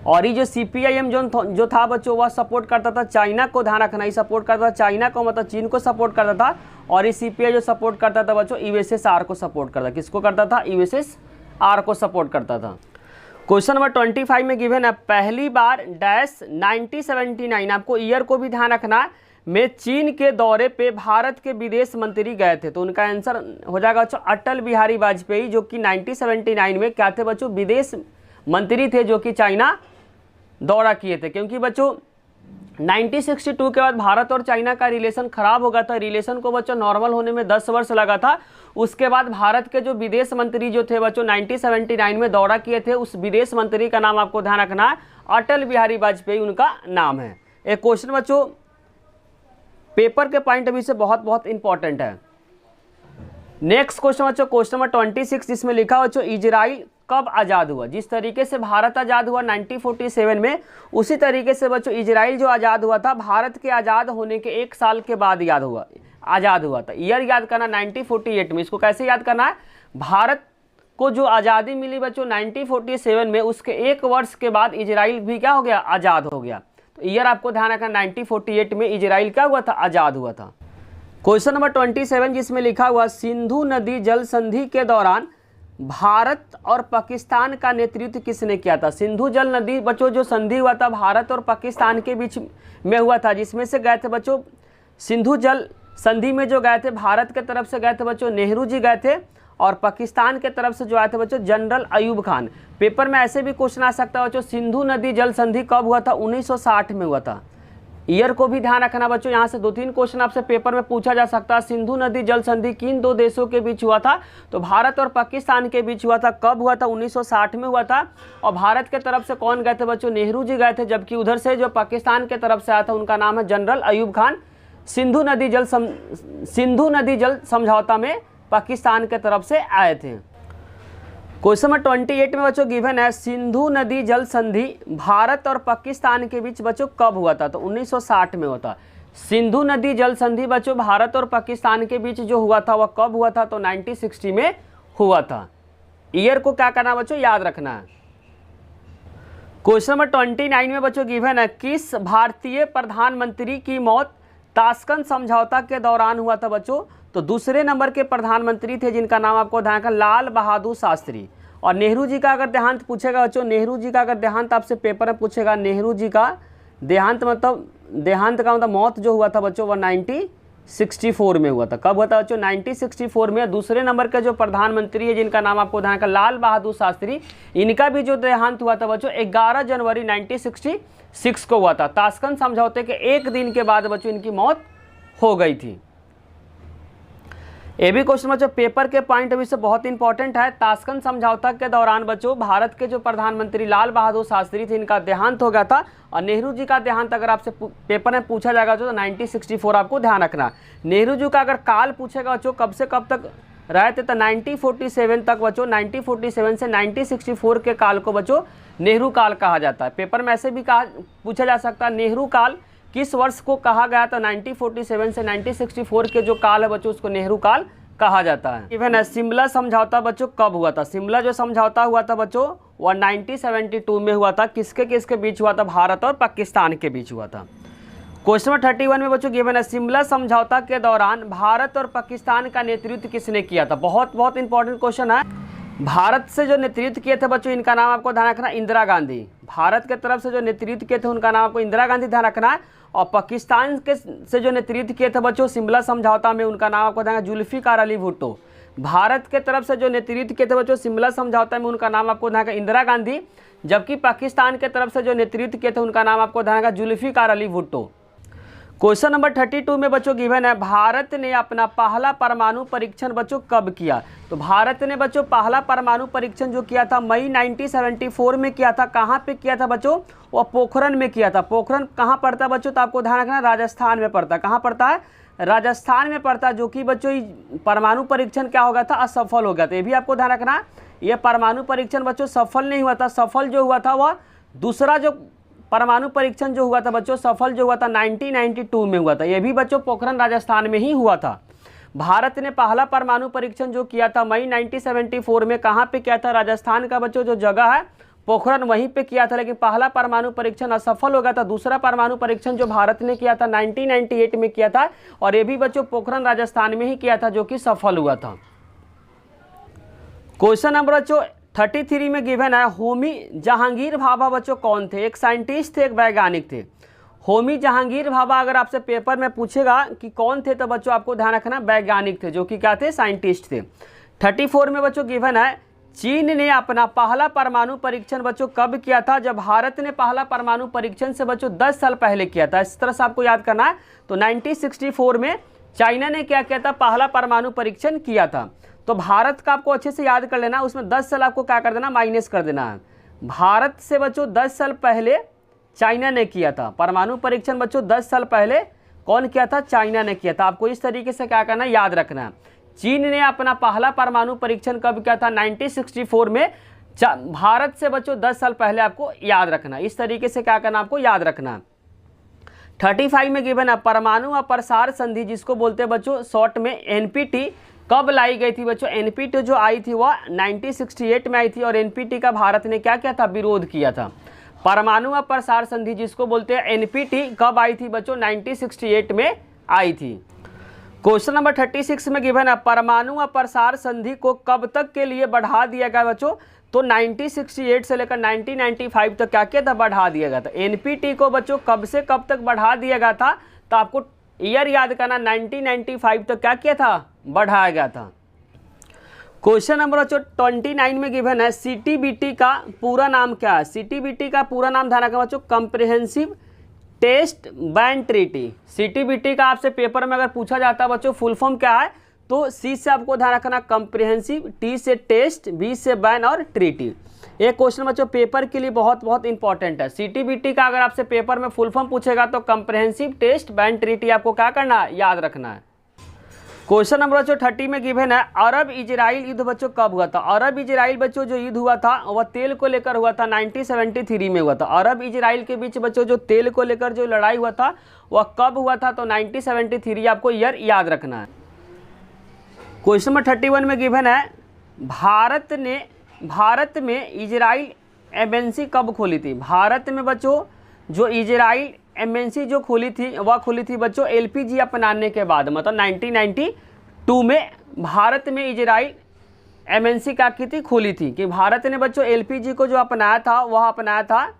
और ये जो सीपीआईएम जो था बच्चों वह सपोर्ट करता था चाइना को, ध्यान रखना, ही सपोर्ट करता था चाइना को, मतलब चीन को सपोर्ट करता था। और ये सीपीआई जो सपोर्ट करता था बच्चों यूएसएसआर को सपोर्ट करता, किसको करता था, यूएसएसआर को सपोर्ट करता था। क्वेश्चन नंबर 25 में गिवन है, पहली बार डैश 1979, आपको ईयर को भी ध्यान रखना, में चीन के दौरे पे भारत के विदेश मंत्री गए थे। तो उनका आंसर हो जाएगा बच्चों अटल बिहारी वाजपेयी, जो कि 1979 में क्या थे बच्चों, विदेश मंत्री थे, जो कि चाइना दौरा किए थे। क्योंकि बच्चों 1962 के बाद भारत और चाइना का रिलेशन खराब हो गया था। रिलेशन को बच्चों नॉर्मल होने में 10 वर्ष लगा था। उसके बाद भारत के जो विदेश मंत्री जो थे बच्चों 1979 में दौरा किए थे, उस विदेश मंत्री का नाम आपको ध्यान रखना है अटल बिहारी वाजपेयी उनका नाम है। एक क्वेश्चन बच्चों पेपर के पॉइंट ऑफ व्यू से बहुत बहुत इंपॉर्टेंट है। नेक्स्ट क्वेश्चन बच्चों, क्वेश्चन नंबर 26, जिसमें लिखा बच्चों इजराइल कब आज़ाद हुआ। जिस तरीके से भारत आज़ाद हुआ 1947 में, उसी तरीके से बच्चों इजराइल जो आज़ाद हुआ था भारत के आज़ाद होने के 1 साल के बाद आज़ाद हुआ था। ईयर याद करना 1948 में। इसको कैसे याद करना है, भारत को जो आज़ादी मिली बच्चों 1947 में, उसके 1 वर्ष के बाद इजराइल भी क्या हो गया, आज़ाद हो गया। तो ईयर आपको ध्यान रखना 1948 में इजराइल क्या हुआ था, आज़ाद हुआ था। क्वेश्चन नंबर 27, जिसमें लिखा हुआ सिंधु नदी जल संधि के दौरान भारत और पाकिस्तान का नेतृत्व किसने किया था। सिंधु जल नदी बच्चों जो संधि हुआ था भारत और पाकिस्तान के बीच में हुआ था, जिसमें से गए थे बच्चों सिंधु जल संधि में जो गए थे भारत के तरफ से गए थे बच्चों नेहरू जी गए थे, और पाकिस्तान के तरफ से जो आए थे बच्चों जनरल अयूब खान। पेपर में ऐसे भी क्वेश्चन आ सकता है बच्चों सिंधु नदी जल संधि कब हुआ था, 1960 में हुआ था। ईयर को भी ध्यान रखना बच्चों, यहाँ से 2-3 क्वेश्चन आपसे पेपर में पूछा जा सकता है। सिंधु नदी जल संधि किन 2 देशों के बीच हुआ था, तो भारत और पाकिस्तान के बीच हुआ था। कब हुआ था, 1960 में हुआ था। और भारत के तरफ से कौन गए थे बच्चों, नेहरू जी गए थे, जबकि उधर से जो पाकिस्तान के तरफ से आया था उनका नाम है जनरल अयूब खान। सिंधु नदी जल समझौता में पाकिस्तान के तरफ से आए थे। क्वेश्चन नंबर 28 में बच्चों गिवन है सिंधु नदी जल संधि भारत और पाकिस्तान के बीच बच्चों कब हुआ था, तो 1960 में हुआ था। सिंधु नदी जल संधि बच्चों भारत और पाकिस्तान के बीच जो हुआ था वह कब हुआ था? तो 1960 में हुआ था। ईयर को क्या करना बच्चों? याद रखना है। क्वेश्चन नंबर 29 में बच्चों गिवन है, किस भारतीय प्रधानमंत्री की मौत ताशकंद समझौता के दौरान हुआ था बच्चों? तो दूसरे नंबर के प्रधानमंत्री थे जिनका नाम आपको ध्यान रखना, लाल बहादुर शास्त्री। और नेहरू जी का अगर देहांत पूछेगा बच्चों, नेहरू जी का अगर देहांत आपसे पेपर में पूछेगा, नेहरू जी का देहांत मतलब देहांत का मतलब मौत जो हुआ था बच्चों वह 1964 में हुआ था। कब हुआ था बच्चों? 1964 में। दूसरे नंबर के जो प्रधानमंत्री है जिनका नाम आपको ध्यान रखना, लाल बहादुर शास्त्री, इनका भी जो देहांत हुआ था बच्चों 11 जनवरी 1966 को हुआ था। ताशकंद समझौते के एक दिन के बाद बच्चों इनकी मौत हो गई थी। ये भी क्वेश्चन बच्चों पेपर के पॉइंट ऑफ व्यू से बहुत इंपॉर्टेंट है। ताशकंद समझौता के दौरान बच्चों भारत के जो प्रधानमंत्री लाल बहादुर शास्त्री थे इनका देहांत हो गया था। और नेहरू जी का देहांत अगर आपसे पेपर में पूछा जाएगा तो 1964 आपको ध्यान रखना। नेहरू जी का अगर काल पूछेगा बच्चों कब से कब तक रहे थे, तो 1947 तक बच्चों, 1947 से 1964 के काल को बच्चों नेहरू काल कहा जाता है। पेपर में ऐसे भी पूछा जा सकता है नेहरू काल किस वर्ष को कहा गया? तो 1947 से 1964 के जो काल है बच्चों उसको नेहरू काल कहा जाता है। इवन शिमला समझौता बच्चों कब हुआ था? शिमला जो समझौता हुआ था बच्चों वह 1972 में हुआ था। किसके किसके बीच हुआ था? भारत और पाकिस्तान के बीच हुआ था। क्वेश्चन नंबर 31 में बच्चों गिवन है, शिमला समझौता के दौरान भारत और पाकिस्तान का नेतृत्व किसने किया था? बहुत इंपॉर्टेंट क्वेश्चन है। भारत से जो नेतृत्व किए थे बच्चों इनका नाम आपको ध्यान रखना, इंदिरा गांधी। भारत के तरफ से जो नेतृत्व किए थे उनका नाम आपको इंदिरा गांधी ध्यान रखना है। और पाकिस्तान के से जो नेतृत्व किए थे बच्चों शिमला समझौता में उनका नाम आपको ध्यान रखना, जुल्फिकार अली भुट्टो। भारत के तरफ से जो नेतृत्व किए थे बच्चों शिमला समझौता में उनका नाम आपको ध्यान रखना, इंदिरा गांधी। जबकि पाकिस्तान के तरफ से जो नेतृत्व किए थे उनका नाम आपको ध्यान रखना, जुल्फिकार अली भुट्टो। क्वेश्चन नंबर 32 में बच्चों गिवन है, भारत ने अपना पहला परमाणु परीक्षण बच्चों कब किया? तो भारत ने बच्चों पहला परमाणु परीक्षण जो किया था मई 1974 में किया था। कहाँ पे किया था बच्चों? वह पोखरण में किया था। पोखरण कहाँ पड़ता है बच्चों? तो आपको ध्यान रखना राजस्थान में पड़ता है। कहाँ पड़ता है? राजस्थान में पड़ता है। जो कि बच्चों परमाणु परीक्षण क्या हो गया था? असफल हो गया था। ये भी आपको ध्यान रखना, ये परमाणु परीक्षण बच्चों सफल नहीं हुआ था। सफल जो हुआ था वह दूसरा जो परमाणु परीक्षण जो हुआ था बच्चों सफल जो हुआ था 1992 में हुआ था। यह भी बच्चों पोखरण राजस्थान में ही हुआ था। भारत ने पहला परमाणु परीक्षण जो किया था मई 1974 में कहाँ पे किया था? राजस्थान का बच्चों जो जगह है पोखरण वहीं पे किया था। लेकिन पहला परमाणु परीक्षण असफल हो गया था। दूसरा परमाणु परीक्षण जो भारत ने किया था 1998 में किया था और ये भी बच्चों पोखरण राजस्थान में ही किया था जो कि सफल हुआ था। क्वेश्चन नंबर बच्चों 33 में गिवन है, होमी जहांगीर भाभा बच्चों कौन थे? एक साइंटिस्ट थे, एक वैज्ञानिक थे। होमी जहांगीर भाभा अगर आपसे पेपर में पूछेगा कि कौन थे तो बच्चों आपको ध्यान रखना वैज्ञानिक थे, जो कि क्या थे? साइंटिस्ट थे। 34 में बच्चों गिवन है, चीन ने अपना पहला परमाणु परीक्षण बच्चों कब किया था? जब भारत ने पहला परमाणु परीक्षण से बच्चों 10 साल पहले किया था। इस तरह से आपको याद करना है। तो 1964 में चाइना ने क्या किया था? पहला परमाणु परीक्षण किया था। तो भारत का आपको अच्छे से याद कर लेना, उसमें 10 साल आपको क्या कर देना? माइनस कर देना है। भारत से बच्चों 10 साल पहले चाइना ने किया था परमाणु परीक्षण बच्चों। 10 साल पहले कौन किया था? चाइना ने किया था। आपको इस तरीके से क्या करना है? याद रखना है। चीन ने अपना पहला परमाणु परीक्षण कब किया था? 1964 में। भारत से बच्चों 10 साल पहले आपको याद रखना। इस तरीके से क्या करना? आपको याद रखना। 35 में गिवन है, परमाणु अप्रसार संधि जिसको बोलते हैं बच्चों शॉर्ट में एनपीटी, कब लाई गई थी बच्चों? एनपीटी जो आई थी वह 1968 में आई थी। और एनपीटी का भारत ने क्या किया था? विरोध किया था। परमाणु अप्रसार संधि जिसको बोलते हैं एनपीटी कब आई थी बच्चों? 1968 में आई थी। क्वेश्चन नंबर 36 में गिवन है, परमाणु अप्रसार संधि को कब तक के लिए बढ़ा दिया गया बच्चों? तो 1968 से लेकर 1995 तक क्या किया था? बढ़ा दिया गया था। एनपीटी को बच्चों कब से कब तक बढ़ा दिया गया था? तो आपको ईयर याद करना, 1995 तक क्या किया था? बढ़ाया गया था। क्वेश्चन नंबर बच्चों 29 में गिवन है, सीटीबीटी का पूरा नाम क्या है? सीटीबीटी का पूरा नाम ध्यान रखना बच्चों, comprehensive test ban treaty. CTBT का आपसे पेपर में अगर पूछा जाता है बच्चों फुल फॉर्म क्या है, तो सी से आपको ध्यान रखना कंप्रिहेंसिव, टी से टेस्ट, बी से बैन और ट्रीटी। ये क्वेश्चन बच्चों पेपर के लिए बहुत इंपॉर्टेंट है। सीटीबीटी का अगर आपसे पेपर में फुल फॉर्म पूछेगा तो कंप्रिहेंसिव टेस्ट बैन ट्रीटी आपको क्या करना है? याद रखना है। क्वेश्चन नंबर बच्चों 30 में गिवन है अरब इजराइल युद्ध बच्चों कब हुआ था। अरब इजराइल बच्चों जो युद्ध हुआ था वह तेल को लेकर हुआ था, 1973 में हुआ था। अरब इजराइल के बीच बच्चों जो तेल को लेकर जो लड़ाई हुआ था वह कब हुआ था, तो 1973, आपको ईयर याद रखना है। क्वेश्चन नंबर 31 में गिवन है भारत में इजराइल एमएनसी कब खोली थी। भारत में बच्चों जो इजराइल एमएनसी जो खोली थी वह खोली थी बच्चों एलपीजी अपनाने के बाद, मतलब 1992 में भारत में इजराइल एमएनसी क्या की थी, खोली थी। कि भारत ने बच्चों एलपीजी को जो अपनाया था वह अपनाया था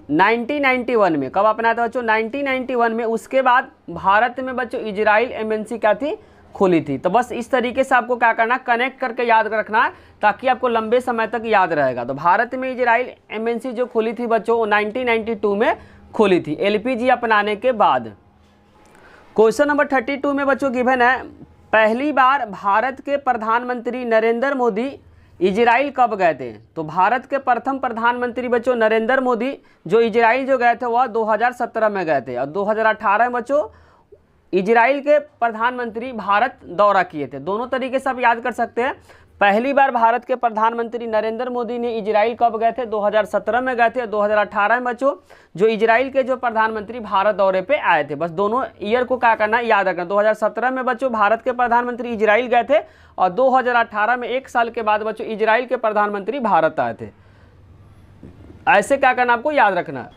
1991 में। कब अपनाया था बच्चों, 1991 में। उसके बाद भारत में बच्चों इजराइल एमएनसी क्या थी, खोली थी। तो बस इस तरीके से आपको क्या करना, कनेक्ट करके याद रखना है ताकि आपको लंबे समय तक याद रहेगा। तो भारत में इजराइल एमएनसी जो खोली थी बच्चों 1992 में खोली थी एलपीजी अपनाने के बाद। क्वेश्चन नंबर 32 में बच्चों गिवन है पहली बार भारत के प्रधानमंत्री नरेंद्र मोदी इजराइल कब गए थे। तो भारत के प्रथम प्रधानमंत्री बच्चों नरेंद्र मोदी जो इजराइल जो गए थे वह 2017 में गए थे, और 2018 में बच्चों इजराइल के प्रधानमंत्री भारत दौरा किए थे। दोनों तरीके से आप याद कर सकते हैं। पहली बार भारत के प्रधानमंत्री नरेंद्र मोदी ने इजराइल कब गए थे, 2017 में गए थे। 2018 में बच्चों जो इजराइल के जो प्रधानमंत्री भारत दौरे पे आए थे। बस दोनों ईयर को क्या करना, याद रखना। 2017 में बच्चों भारत के प्रधानमंत्री इजराइल गए थे, और 2018 में 1 साल के बाद बच्चों इजराइल के प्रधानमंत्री भारत आए थे। ऐसे क्या करना, आपको याद रखना।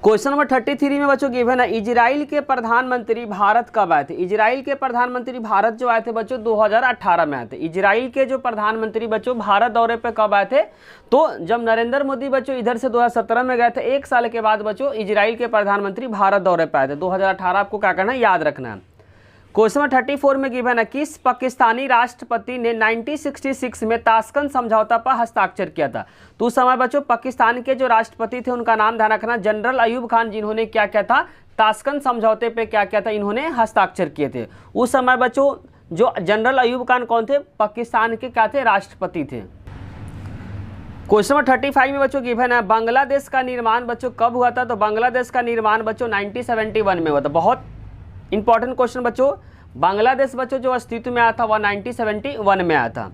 क्वेश्चन नंबर 33 में बच्चों गिवन है इजराइल के प्रधानमंत्री भारत कब आए थे। इजराइल के प्रधानमंत्री भारत जो आए थे बच्चों 2018 में आए थे। इजराइल के जो प्रधानमंत्री बच्चों भारत दौरे पे कब आए थे, तो जब नरेंद्र मोदी बच्चों इधर से 2017 में गए थे, 1 साल के बाद बच्चों इजराइल के प्रधानमंत्री भारत दौरे पे आए थे। 2018 आपको क्या करना है, याद रखना है। क्वेश्चन नंबर 34 में गिवन है किस पाकिस्तानी राष्ट्रपति ने 1966 में ताशकंद समझौता पर हस्ताक्षर किया था। तो उस समय बच्चों पाकिस्तान के जो राष्ट्रपति थे उनका नाम ध्यान रखना, जनरल अयूब खान, जिन्होंने क्या किया था, ताशकंद समझौते पे क्या किया था, इन्होंने हस्ताक्षर किए थे। उस समय बच्चों जो जनरल अयूब खान कौन थे, पाकिस्तान के क्या थे, राष्ट्रपति थे। क्वेश्चन नंबर 35 में बच्चों गिवन है बांग्लादेश का निर्माण बच्चों कब हुआ था। तो बांग्लादेश का निर्माण बच्चों 1971 में हुआ था। बहुत इंपॉर्टेंट क्वेश्चन बच्चों। बांग्लादेश बच्चों जो अस्तित्व में आया था वह 1971 में आया था।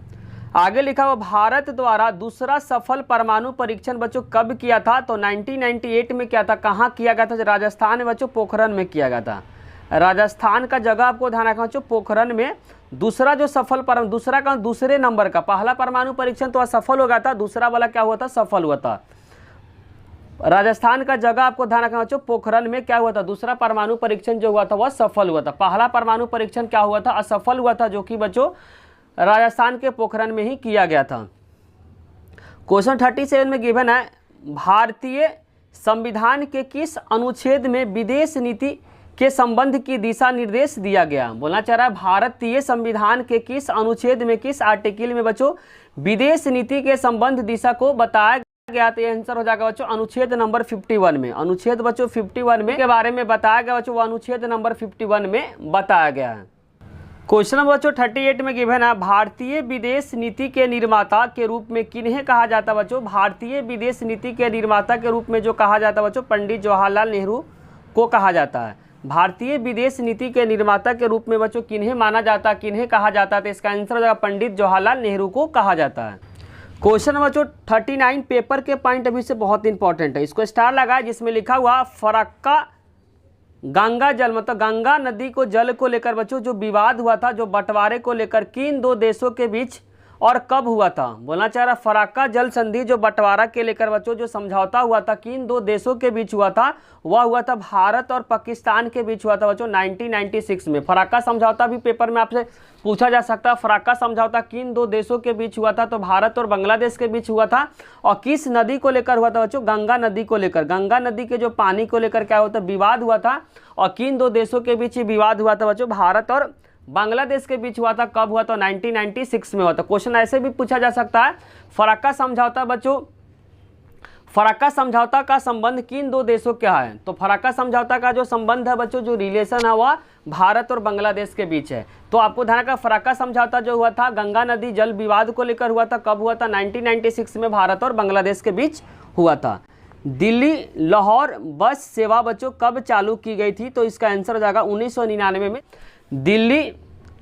आगे लिखा हुआ भारत द्वारा दूसरा सफल परमाणु परीक्षण बच्चों कब किया था। तो 1998 में किया था। कहाँ किया गया था, राजस्थान में बच्चों पोखरण में किया गया था। राजस्थान का जगह आपको ध्यान रखना बच्चों, पोखरण में। दूसरा जो सफल परमाणु, दूसरा का दूसरे नंबर का, पहला परमाणु परीक्षण तो असफल हो गया था, दूसरा वाला क्या हुआ था, सफल हुआ था। राजस्थान का जगह आपको ध्यान रखना बच्चों, पोखरण में क्या हुआ था, दूसरा परमाणु परीक्षण जो हुआ था वह सफल हुआ था। पहला परमाणु परीक्षण क्या हुआ था, असफल हुआ था, जो कि बच्चों राजस्थान के पोखरण में ही किया गया था। क्वेश्चन 37 में गिवन है भारतीय संविधान के किस अनुच्छेद में विदेश नीति के संबंध की दिशा निर्देश दिया गया। बोलना चाह रहा है भारतीय संविधान के किस अनुच्छेद में, किस आर्टिकल में बच्चों विदेश नीति के संबंध दिशा को बताया गया। तो ये आंसर हो जाएगा बच्चों अनुच्छेद नंबर 51 में। अनुच्छेद बच्चों 51 में के बारे में बताया गया बच्चों, वो अनुच्छेद नंबर 51 में बताया गया है। क्वेश्चन नंबर बच्चों 38 में गिवन है भारतीय विदेश नीति के निर्माता के रूप में किन्हें कहा जाता है बच्चों। भारतीय विदेश नीति के निर्माता के रूप में जो कहा जाता है बच्चों, पंडित जवाहरलाल नेहरू को कहा जाता है। भारतीय विदेश नीति के निर्माता के रूप में बच्चों किन्हें माना जाता है, किन्हें कहा जाता है, तो इसका आंसर हो जाएगा पंडित जवाहरलाल नेहरू को कहा जाता है। क्वेश्चन नंबर 39 पेपर के पॉइंट अभी से बहुत इंपॉर्टेंट है, इसको स्टार लगा, जिसमें लिखा हुआ फरक्का गंगा जल, मतलब गंगा नदी को जल को लेकर बच्चों जो विवाद हुआ था, जो बंटवारे को लेकर किन दो देशों के बीच और कब हुआ था। बोलना चाह रहा फरक्का जल संधि जो बंटवारा के लेकर बच्चों जो समझौता हुआ था किन दो देशों के बीच हुआ था, वह हुआ था भारत और पाकिस्तान के बीच हुआ था बच्चों 1996 में। फरक्का समझौता भी पेपर में आपसे पूछा जा सकता है। फरक्का समझौता किन दो देशों के बीच हुआ था, तो भारत और बांग्लादेश के बीच हुआ था। और किस नदी को लेकर हुआ था बच्चों, गंगा नदी को लेकर। गंगा नदी के जो पानी को लेकर क्या होता विवाद हुआ था, और किन दो देशों के बीच विवाद हुआ था बच्चों, भारत और बांग्लादेश के बीच हुआ था। कब हुआ था, 1996 में हुआ था। क्वेश्चन ऐसे भी पूछा जा सकता है फरक्का समझौता बच्चों, फरक्का समझौता का संबंध किन दो देशों का है। तो फरक्का समझौता का जो संबंध है बच्चों, जो रिलेशन है वह भारत और बांग्लादेश के बीच है। तो आपको ध्यान रखना फरक्का समझौता जो हुआ था गंगा नदी जल विवाद को लेकर हुआ था। कब हुआ था, 1996 में भारत और बांग्लादेश के बीच हुआ था। दिल्ली लाहौर बस सेवा बच्चों कब चालू की गई थी, तो इसका आंसर हो जाएगा 1999 में। दिल्ली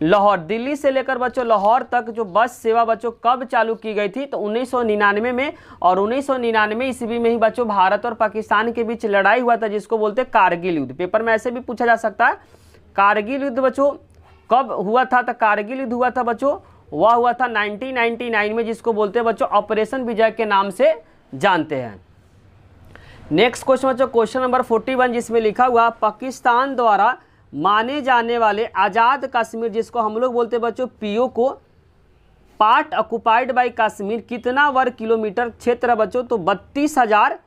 लाहौर, दिल्ली से लेकर बच्चों लाहौर तक जो बस सेवा बच्चों कब चालू की गई थी? तो 1999 में। और 1999 ईस्वी में ही बच्चों भारत और पाकिस्तान के बीच लड़ाई हुआ था, जिसको बोलते हैं कारगिल युद्ध। पेपर में ऐसे भी पूछा जा सकता है, कारगिल युद्ध बच्चों कब हुआ था? तो कारगिल युद्ध हुआ था बच्चों, वह हुआ था 1999 में, जिसको बोलते हैं बच्चों ऑपरेशन विजय के नाम से जानते हैं। नेक्स्ट क्वेश्चन बच्चों, क्वेश्चन नंबर 41, जिसमें लिखा हुआ पाकिस्तान द्वारा माने जाने वाले आज़ाद कश्मीर, जिसको हम लोग बोलते हैं बच्चों पीओ को, पार्ट ऑक्युपाइड बाय कश्मीर, कितना वर्ग किलोमीटर क्षेत्र है बच्चों? तो 32,000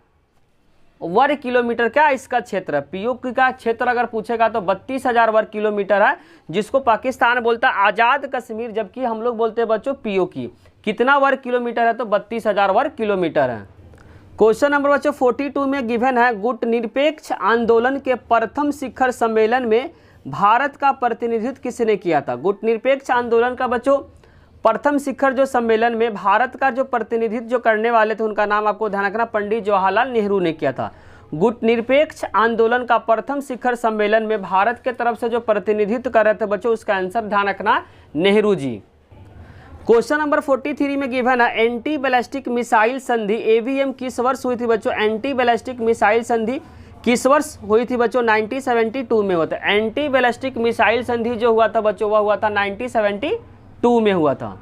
वर्ग किलोमीटर क्या इसका क्षेत्र है। पीओ का क्षेत्र अगर पूछेगा तो 32,000 वर्ग किलोमीटर है, जिसको पाकिस्तान बोलता है आज़ाद कश्मीर, जबकि हम लोग बोलते हैं बच्चों पीओ की। कितना वर्ग किलोमीटर है? तो 32,000 वर्ग किलोमीटर है। क्वेश्चन नंबर बच्चों 42 में गिवन है, गुट निरपेक्ष आंदोलन के प्रथम शिखर सम्मेलन में भारत का प्रतिनिधित्व किसने किया था? गुट निरपेक्ष आंदोलन का बच्चों प्रथम शिखर जो सम्मेलन में भारत का जो प्रतिनिधित्व जो करने वाले थे, उनका नाम आपको ध्यान रखना पंडित जवाहरलाल नेहरू ने किया था। गुट निरपेक्ष आंदोलन का प्रथम शिखर सम्मेलन में भारत के तरफ से जो प्रतिनिधित्व कर रहे थे बच्चों, उसका आंसर ध्यान रखना नेहरू जी। क्वेश्चन नंबर 43 में गिवन है, एंटी बैलिस्टिक मिसाइल संधि एवीएम किस वर्ष हुई थी बच्चों? एंटी बैलिस्टिक मिसाइल संधि किस वर्ष हुई थी बच्चों? 1972 में हुआ था। एंटी बैलिस्टिक मिसाइल संधि जो हुआ था बच्चों, वह हुआ था 1972 में हुआ था।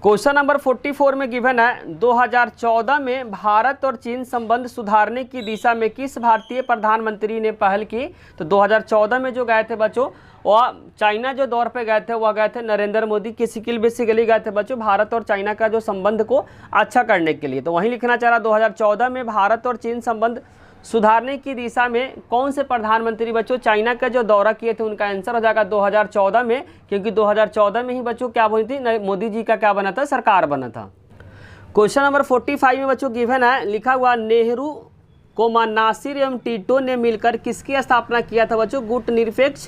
क्वेश्चन नंबर 44 में गिवन है, 2014 में भारत और चीन संबंध सुधारने की दिशा में किस भारतीय प्रधानमंत्री ने पहल की? तो 2014 में जो गए थे बच्चों, वह चाइना जो दौर पे गए थे, वह गए थे नरेंद्र मोदी की बेसिकली गए थे बच्चों भारत और चाइना का जो संबंध को अच्छा करने के लिए। तो वहीं लिखना चाह रहा 2014 में भारत और चीन संबंध सुधारने की दिशा में कौन से प्रधानमंत्री बच्चों चाइना का जो दौरा किए थे? उनका आंसर हो जाएगा 2014 में, क्योंकि 2014 में ही बच्चों क्या बनी थी? मोदी जी का क्या बना था? सरकार बना था। क्वेश्चन नंबर 45 में बच्चों गिवन है, लिखा हुआ नेहरू को नासिर एवं टीटो ने मिलकर किसकी स्थापना किया था बच्चों? गुट निरपेक्ष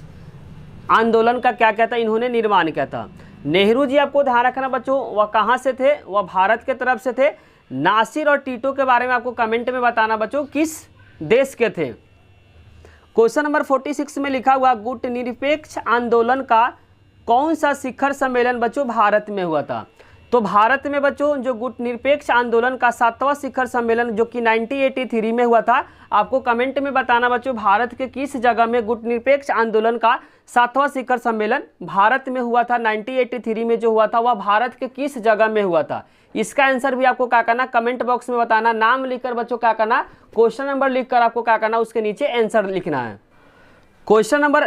आंदोलन का क्या कहता है इन्होंने निर्माण किया था। नेहरू जी आपको ध्यान रखना बच्चों, वह कहाँ से थे? वह भारत के तरफ से थे। नासिर और टीटो के बारे में आपको कमेंट में बताना बच्चों किस देश के थे। क्वेश्चन नंबर 46 में लिखा हुआ, गुट निरपेक्ष आंदोलन का कौन सा शिखर सम्मेलन बच्चों भारत में हुआ था? तो भारत में बच्चों जो गुट निरपेक्ष आंदोलन का 7वां शिखर सम्मेलन जो कि 1983 में हुआ था, आपको कमेंट में बताना बच्चों भारत के किस जगह में गुट निरपेक्ष आंदोलन का 7वां शिखर सम्मेलन भारत में हुआ था। 1983 में जो हुआ था वह भारत के किस जगह में हुआ था? इसका आंसर भी आपको क्या करना, कमेंट बॉक्स में बताना। नाम लिखकर बच्चों क्या करना, क्वेश्चन नंबर लिखकर आपको क्या करना, उसके नीचे आंसर लिखना है। क्वेश्चन नंबर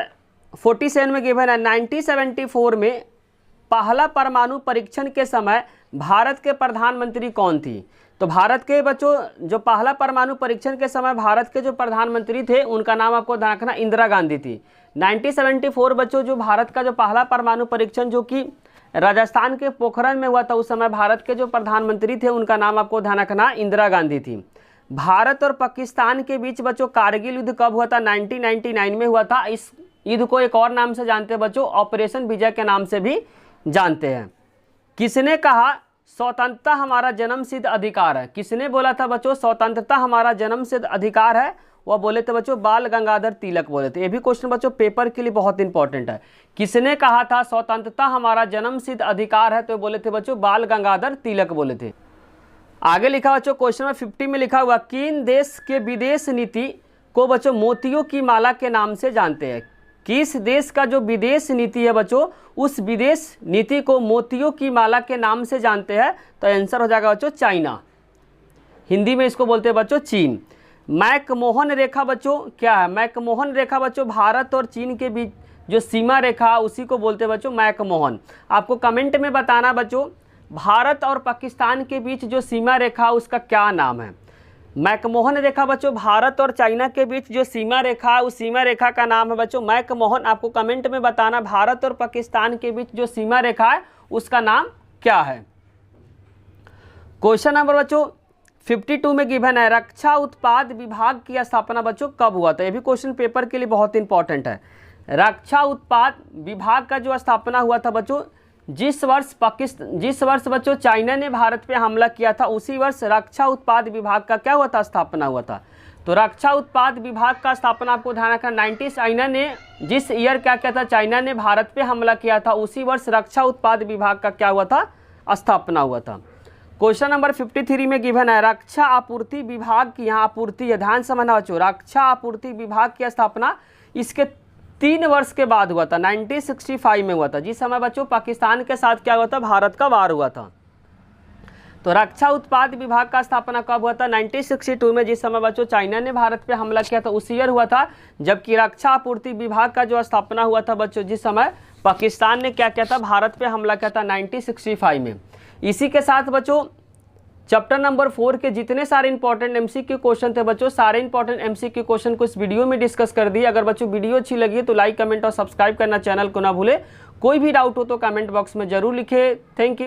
47 में गिवन है, 1974 में पहला परमाणु परीक्षण के समय भारत के प्रधानमंत्री कौन थी? तो भारत के बच्चों जो पहला परमाणु परीक्षण के समय भारत के जो प्रधानमंत्री थे, उनका नाम आपको ध्यान रखना इंदिरा गांधी थी। 1974 बच्चों जो भारत का जो पहला परमाणु परीक्षण जो कि राजस्थान के पोखरण में हुआ था, उस समय भारत के जो प्रधानमंत्री थे उनका नाम आपको ध्यान रखना इंदिरा गांधी थी। भारत और पाकिस्तान के बीच बच्चों कारगिल युद्ध कब हुआ था? 1999 में हुआ था। इस युद्ध को एक और नाम से जानते हैं बच्चों, ऑपरेशन विजय के नाम से भी जानते हैं। किसने कहा स्वतंत्रता हमारा जन्मसिद्ध अधिकार है? किसने बोला था बच्चों स्वतंत्रता हमारा जन्मसिद्ध अधिकार है? वह बोले थे बच्चों बाल गंगाधर तिलक बोले थे। ये भी क्वेश्चन बच्चों पेपर के लिए बहुत इंपॉर्टेंट है। किसने कहा था स्वतंत्रता हमारा जन्मसिद्ध अधिकार है? तो बोले थे बच्चों बाल गंगाधर तिलक बोले थे। आगे लिखा बच्चों क्वेश्चन नंबर 50 में लिखा हुआ, किन देश के विदेश नीति को बच्चों मोतियों की माला के नाम से जानते हैं? किस देश का जो विदेश नीति है बच्चों, उस विदेश नीति को मोतियों की माला के नाम से जानते हैं? तो आंसर हो जाएगा बच्चों चाइना। हिंदी में इसको बोलते हैं बच्चों चीन। मैकमोहन रेखा बच्चों क्या है? मैकमोहन रेखा बच्चों भारत और चीन के बीच जो सीमा रेखा उसी को बोलते हैं बच्चों मैकमोहन। आपको कमेंट में बताना बच्चों भारत और पाकिस्तान के बीच जो सीमा रेखा उसका क्या नाम है? मैकमोहन रेखा बच्चों भारत और चाइना के बीच जो सीमा रेखा है उस सीमा रेखा का नाम है बच्चों मैकमोहन। आपको कमेंट में बताना भारत और पाकिस्तान के बीच जो सीमा रेखा है उसका नाम क्या है। क्वेश्चन नंबर बच्चों 52 में गिवन है, रक्षा उत्पाद विभाग की स्थापना बच्चों कब हुआ था? ये भी क्वेश्चन पेपर के लिए बहुत इंपॉर्टेंट है। रक्षा उत्पाद विभाग का जो स्थापना हुआ था बच्चों जिस वर्ष बच्चों चाइना ने भारत पे हमला किया था उसी वर्ष रक्षा उत्पाद विभाग का क्या हुआ था, स्थापना हुआ था। तो रक्षा उत्पाद विभाग का स्थापना आपको ध्यान रखना, चाइना ने जिस ईयर क्या किया था, चाइना ने भारत पे हमला किया था उसी वर्ष रक्षा उत्पाद विभाग का क्या हुआ था, स्थापना हुआ था। क्वेश्चन नंबर 53 में गिवन है रक्षा आपूर्ति विभाग की, यहाँ आपूर्ति है, ध्यान समझना बच्चों, रक्षा आपूर्ति विभाग की स्थापना इसके 3 वर्ष के बाद हुआ था, 1965 में हुआ था, जिस समय बच्चों पाकिस्तान के साथ क्या हुआ था, भारत का वार हुआ था। तो रक्षा उत्पाद विभाग का स्थापना कब हुआ था, 1962 में, जिस समय बच्चों चाइना ने भारत पे हमला किया था उस ईयर हुआ था। जबकि रक्षा आपूर्ति विभाग का जो स्थापना हुआ था बच्चों जिस समय पाकिस्तान ने क्या किया था, भारत पे हमला किया था 1965 में। इसी के साथ बच्चों चैप्टर नंबर 4 के जितने सारे इंपॉर्टेंट एमसीक्यू क्वेश्चन थे बच्चों, सारे इंपॉर्टेंट एमसीक्यू क्वेश्चन को इस वीडियो में डिस्कस कर दिए। अगर बच्चों वीडियो अच्छी लगी तो लाइक, कमेंट और सब्सक्राइब करना चैनल को ना भूले। कोई भी डाउट हो तो कमेंट बॉक्स में जरूर लिखे। Thank you.